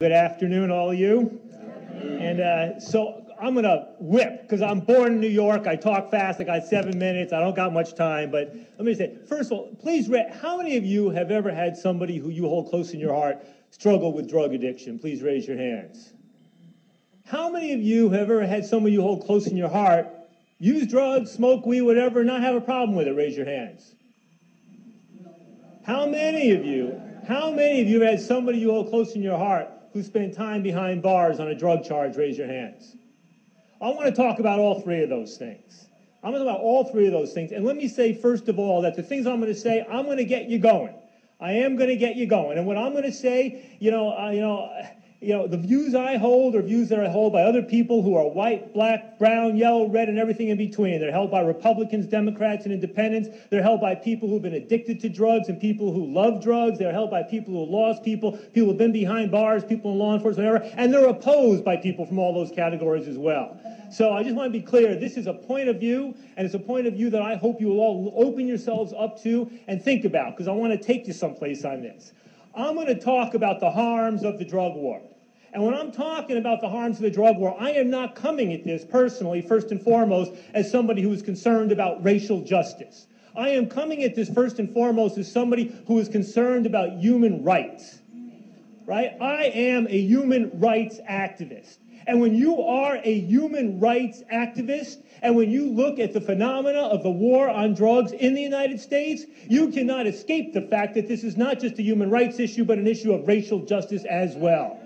Good afternoon, all of you. And so I'm going to whip, because I'm born in New York. I talk fast. I got 7 minutes. I don't got much time. But let me say, first of all, please, how many of you have ever had somebody who you hold close in your heart struggle with drug addiction? Please raise your hands. How many of you have ever had somebody you hold close in your heart use drugs, smoke weed, whatever, and not have a problem with it? Raise your hands. How many of you have had somebody you hold close in your heart who spent time behind bars on a drug charge? Raise your hands. I want to talk about all three of those things. I'm going to talk about all three of those things. And let me say, first of all, that the things I'm going to say, I'm going to get you going. I am going to get you going. And what I'm going to say, the views I hold are views that are held by other people who are white, black, brown, yellow, red, and everything in between. They're held by Republicans, Democrats, and independents. They're held by people who've been addicted to drugs and people who love drugs. They're held by people who lost people who've been behind bars, people in law enforcement, whatever. And they're opposed by people from all those categories as well. So I just want to be clear, this is a point of view, and it's a point of view that I hope you will all open yourselves up to and think about, because I want to take you someplace on this. I'm going to talk about the harms of the drug war. And when I'm talking about the harms of the drug war, I am not coming at this personally, first and foremost, as somebody who is concerned about racial justice. I am coming at this first and foremost as somebody who is concerned about human rights. Right? I am a human rights activist. And when you are a human rights activist, and when you look at the phenomena of the war on drugs in the United States, you cannot escape the fact that this is not just a human rights issue, but an issue of racial justice as well.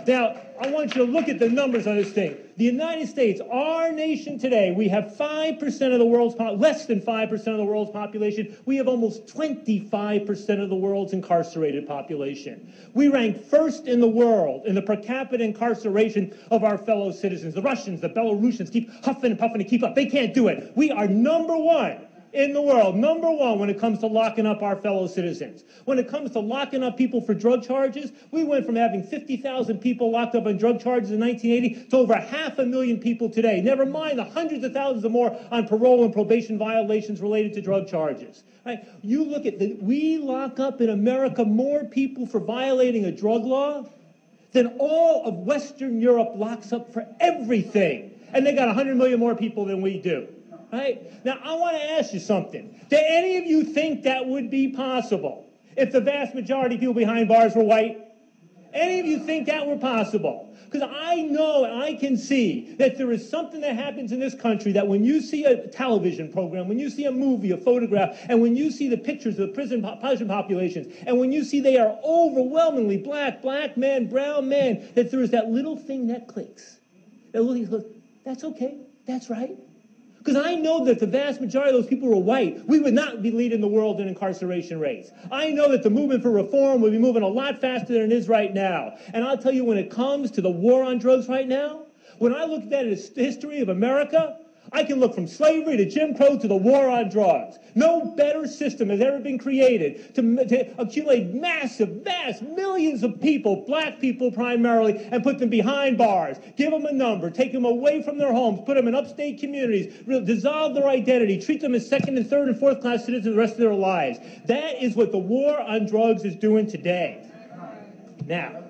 Now, I want you to look at the numbers on this thing. The United States, our nation today, we have 5% of the world's, less than 5% of the world's population. We have almost 25% of the world's incarcerated population. We rank first in the world in the per capita incarceration of our fellow citizens. The Russians, the Belarusians keep huffing and puffing to keep up. They can't do it. We are number one in the world, number one when it comes to locking up our fellow citizens. When it comes to locking up people for drug charges, we went from having 50,000 people locked up on drug charges in 1980 to over 500,000 people today. Never mind the hundreds of thousands or more on parole and probation violations related to drug charges. Right? You look at we lock up in America more people for violating a drug law than all of Western Europe locks up for everything. And they got 100 million more people than we do. Right? Now, I want to ask you something. Do any of you think that would be possible if the vast majority of people behind bars were white? Any of you think that were possible? Because I know and I can see that there is something that happens in this country that when you see a television program, when you see a movie, a photograph, and when you see the pictures of the prison populations, and when you see they are overwhelmingly black men, brown men, that there is that little thing that clicks. That little thing clicks. That's okay. That's right. Because I know that the vast majority of those people were white. We would not be leading the world in incarceration rates. I know that the movement for reform would be moving a lot faster than it is right now. And I'll tell you, when it comes to the war on drugs right now, when I look at that as history of America, I can look from slavery to Jim Crow to the war on drugs. No better system has ever been created to accumulate massive, vast millions of people, black people primarily, and put them behind bars. Give them a number, take them away from their homes, put them in upstate communities, dissolve their identity, treat them as second and third and fourth class citizens the rest of their lives. That is what the war on drugs is doing today. Now,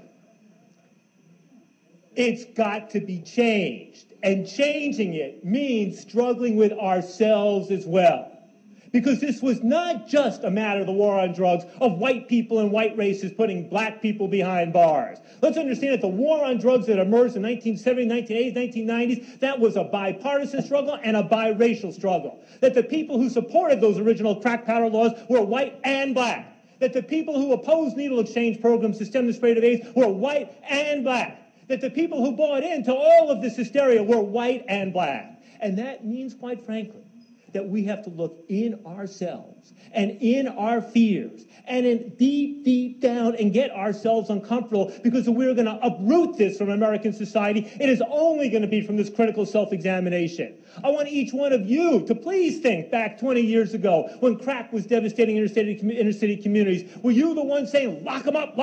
it's got to be changed. And changing it means struggling with ourselves as well. Because this was not just a matter of the war on drugs, of white people and white races putting black people behind bars. Let's understand that the war on drugs that emerged in 1970s, 1980s, 1990s, that was a bipartisan struggle and a biracial struggle. That the people who supported those original crack powder laws were white and black. That the people who opposed needle exchange programs to stem the spread of AIDS were white and black. That the people who bought into all of this hysteria were white and black. And that means, quite frankly, that we have to look in ourselves and in our fears and in deep down and get ourselves uncomfortable, because if we're going to uproot this from American society, it is only going to be from this critical self-examination. I want each one of you to please think back 20 years ago when crack was devastating inner city communities. Were you the one saying, lock them up,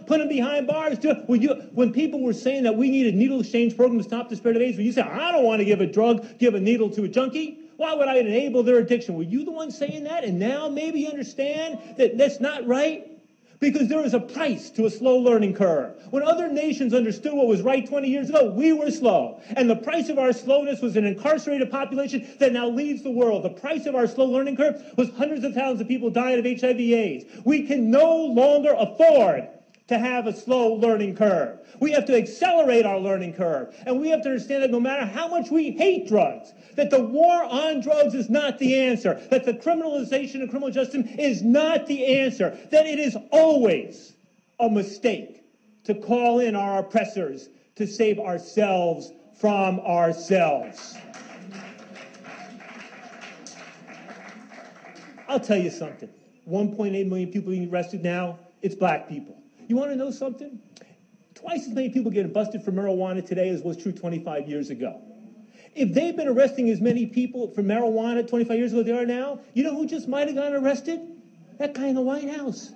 put them behind bars? When people were saying that we needed needle exchange program to stop the spread of AIDS, were you saying, I don't want to give a needle to a junkie? Why would I enable their addiction? Were you the one saying that? And now maybe you understand that that's not right? Because there is a price to a slow learning curve. When other nations understood what was right 20 years ago, we were slow. And the price of our slowness was an incarcerated population that now leads the world. The price of our slow learning curve was hundreds of thousands of people dying of HIV/AIDS. We can no longer afford to have a slow learning curve. We have to accelerate our learning curve. And we have to understand that no matter how much we hate drugs, that the war on drugs is not the answer, that the criminalization of criminal justice is not the answer, that it is always a mistake to call in our oppressors to save ourselves from ourselves. I'll tell you something. 1.8 million people being arrested now, it's black people. You want to know something? Twice as many people getting busted for marijuana today as was true 25 years ago. If they've been arresting as many people for marijuana 25 years ago as they are now, you know who just might have gotten arrested? That guy in the White House.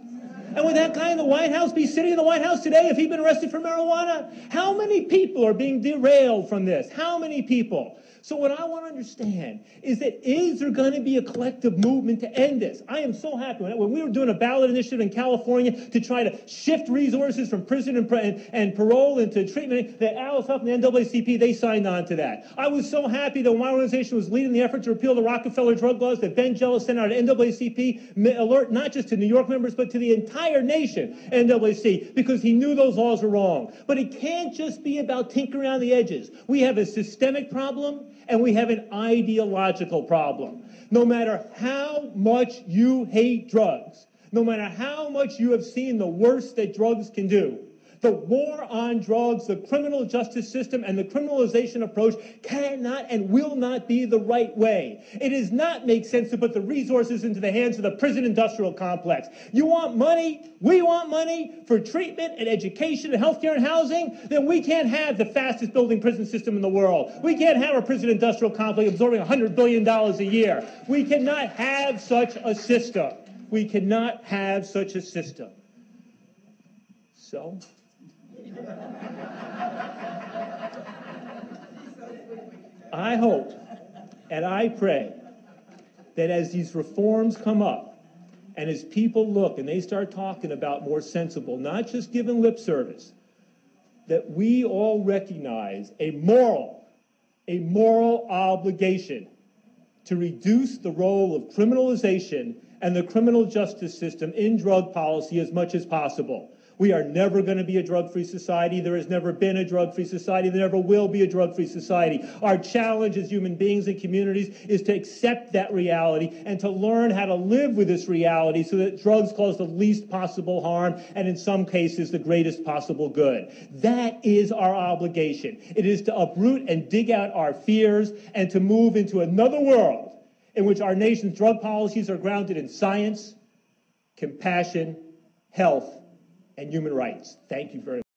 And would that guy in the White House be sitting in the White House today if he'd been arrested for marijuana? How many people are being derailed from this? How many people? So what I want to understand is that is there going to be a collective movement to end this? I am so happy. When we were doing a ballot initiative in California to try to shift resources from prison and parole into treatment, that Alice Huff and the NAACP, they signed on to that. I was so happy that when my organization was leading the effort to repeal the Rockefeller drug laws, that Ben Jealous sent out an NAACP alert, not just to New York members, but to the entire nation, NAACP, because he knew those laws were wrong. But it can't just be about tinkering around the edges. We have a systemic problem, and we have an ideological problem. No matter how much you hate drugs, no matter how much you have seen the worst that drugs can do, the war on drugs, the criminal justice system, and the criminalization approach cannot and will not be the right way. It does not make sense to put the resources into the hands of the prison industrial complex. You want money? We want money for treatment and education and healthcare and housing? Then we can't have the fastest building prison system in the world. We can't have a prison industrial complex absorbing $100 billion a year. We cannot have such a system. We cannot have such a system. So? I hope and I pray that as these reforms come up and as people look and they start talking about more sensible, not just giving lip service, that we all recognize a moral obligation to reduce the role of criminalization and the criminal justice system in drug policy as much as possible. We are never going to be a drug-free society. There has never been a drug-free society. There never will be a drug-free society. Our challenge as human beings and communities is to accept that reality and to learn how to live with this reality so that drugs cause the least possible harm and in some cases the greatest possible good. That is our obligation. It is to uproot and dig out our fears and to move into another world in which our nation's drug policies are grounded in science, compassion, health, and human rights. Thank you very much.